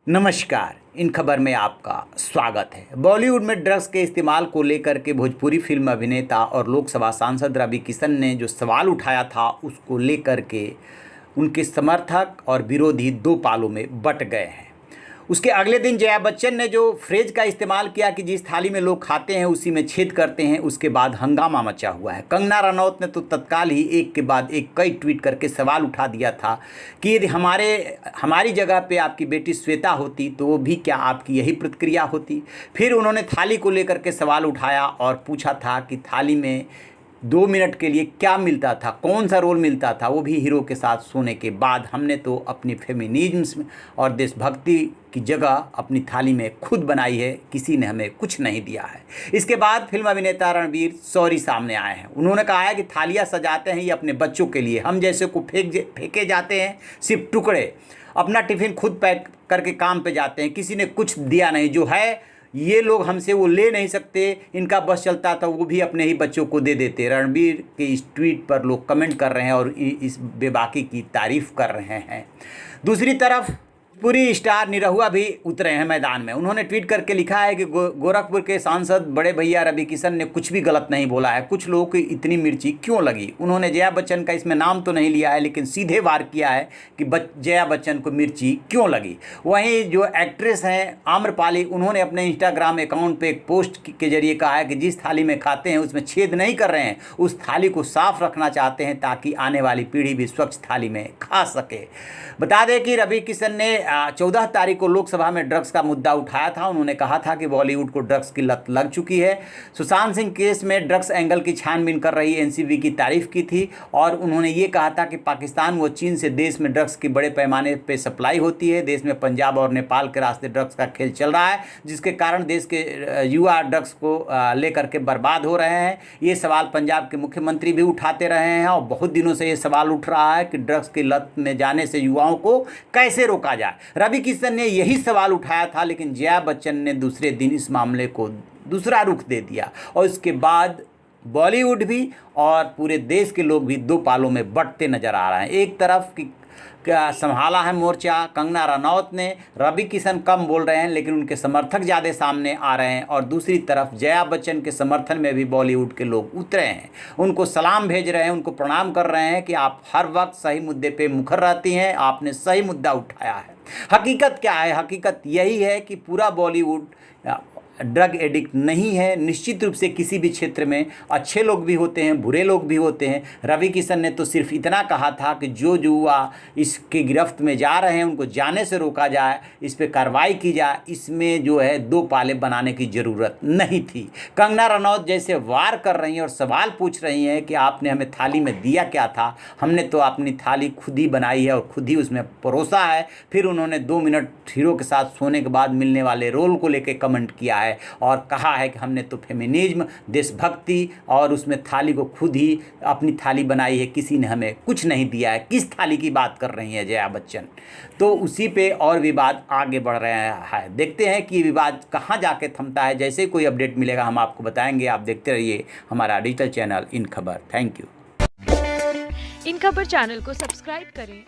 नमस्कार। इन खबर में आपका स्वागत है। बॉलीवुड में ड्रग्स के इस्तेमाल को लेकर के भोजपुरी फिल्म अभिनेता और लोकसभा सांसद रवि किशन ने जो सवाल उठाया था, उसको लेकर के उनके समर्थक और विरोधी दो पालों में बंट गए हैं। उसके अगले दिन जया बच्चन ने जो फ्रेज का इस्तेमाल किया कि जिस थाली में लोग खाते हैं उसी में छेद करते हैं, उसके बाद हंगामा मचा हुआ है। कंगना रनौत ने तो तत्काल ही एक के बाद एक कई ट्वीट करके सवाल उठा दिया था कि यदि हमारी जगह पे आपकी बेटी श्वेता होती तो वो भी क्या आपकी यही प्रतिक्रिया होती। फिर उन्होंने थाली को लेकर के सवाल उठाया और पूछा था कि थाली में 2 मिनट के लिए क्या मिलता था, कौन सा रोल मिलता था, वो भी हीरो के साथ सोने के बाद। हमने तो अपनी फेमिनिज्म और देशभक्ति की जगह अपनी थाली में खुद बनाई है, किसी ने हमें कुछ नहीं दिया है। इसके बाद फिल्म अभिनेता रणवीर सॉरी सामने आए हैं। उन्होंने कहा है कि थालियाँ सजाते हैं ये अपने बच्चों के लिए, हम जैसे को फेंके जाते हैं सिर्फ टुकड़े। अपना टिफ़िन खुद पैक करके काम पे जाते हैं, किसी ने कुछ दिया नहीं। जो है ये लोग हमसे वो ले नहीं सकते, इनका बस चलता था वो भी अपने ही बच्चों को दे देते। रणबीर के इस ट्वीट पर लोग कमेंट कर रहे हैं और इस बेबाकी की तारीफ़ कर रहे हैं। दूसरी तरफ पूरी स्टार निरहुआ भी उतरे हैं मैदान में। उन्होंने ट्वीट करके लिखा है कि गोरखपुर के सांसद बड़े भैया रवि किशन ने कुछ भी गलत नहीं बोला है, कुछ लोगों की इतनी मिर्ची क्यों लगी। उन्होंने जया बच्चन का इसमें नाम तो नहीं लिया है, लेकिन सीधे वार किया है कि जया बच्चन को मिर्ची क्यों लगी। वहीं जो एक्ट्रेस हैं आम्रपाली, उन्होंने अपने इंस्टाग्राम अकाउंट पर एक पोस्ट के जरिए कहा है कि जिस थाली में खाते हैं उसमें छेद नहीं कर रहे हैं, उस थाली को साफ रखना चाहते हैं ताकि आने वाली पीढ़ी भी स्वच्छ थाली में खा सके। बता दें कि रवि किशन ने 14 तारीख को लोकसभा में ड्रग्स का मुद्दा उठाया था। उन्होंने कहा था कि बॉलीवुड को ड्रग्स की लत लग चुकी है। सुशांत सिंह केस में ड्रग्स एंगल की छानबीन कर रही एनसीबी की तारीफ की थी और उन्होंने ये कहा था कि पाकिस्तान व चीन से देश में ड्रग्स की बड़े पैमाने पर सप्लाई होती है। देश में पंजाब और नेपाल के रास्ते ड्रग्स का खेल चल रहा है, जिसके कारण देश के युवा ड्रग्स को लेकर के बर्बाद हो रहे हैं। ये सवाल पंजाब के मुख्यमंत्री भी उठाते रहे हैं और बहुत दिनों से ये सवाल उठ रहा है कि ड्रग्स की लत में जाने से युवाओं को कैसे रोका जाए। रवि किशन ने यही सवाल उठाया था, लेकिन जया बच्चन ने दूसरे दिन इस मामले को दूसरा रुख दे दिया और इसके बाद बॉलीवुड भी और पूरे देश के लोग भी दो पालों में बंटते नजर आ रहे हैं। एक तरफ की संभाला है मोर्चा कंगना रनौत ने, रवि किशन कम बोल रहे हैं लेकिन उनके समर्थक ज़्यादा सामने आ रहे हैं, और दूसरी तरफ जया बच्चन के समर्थन में भी बॉलीवुड के लोग उतरे हैं, उनको सलाम भेज रहे हैं, उनको प्रणाम कर रहे हैं कि आप हर वक्त सही मुद्दे पे मुखर रहती हैं, आपने सही मुद्दा उठाया है। हकीकत क्या है? हकीकत यही है कि पूरा बॉलीवुड ड्रग एडिक्ट नहीं है। निश्चित रूप से किसी भी क्षेत्र में अच्छे लोग भी होते हैं, बुरे लोग भी होते हैं। रवि किशन ने तो सिर्फ इतना कहा था कि जो युवा इसके गिरफ्त में जा रहे हैं उनको जाने से रोका जाए, इस पर कार्रवाई की जाए। इसमें जो है दो पाले बनाने की ज़रूरत नहीं थी। कंगना रनौत जैसे वार कर रही हैं और सवाल पूछ रही हैं कि आपने हमें थाली में दिया क्या था, हमने तो अपनी थाली खुद ही बनाई है और खुद ही उसमें परोसा है। फिर उन्होंने 2 मिनट हीरो के साथ सोने के बाद मिलने वाले रोल को लेकर कमेंट किया है और कहा है कि हमने तो फेमिनिज्म, देशभक्ति और उसमें थाली को खुद ही अपनी थाली बनाई है, किसी ने हमें कुछ नहीं दिया है। किस थाली की बात कर रही हैं जया बच्चन? तो उसी पे और विवाद आगे बढ़ रहा है। देखते हैं कि ये विवाद कहाँ जाके थमता है। जैसे कोई अपडेट मिलेगा हम आपको बताएंगे। आप देखते रहिए हमारा डिजिटल चैनल इन खबर। Thank you. इन खबर चैनल को सब्सक्राइब करें।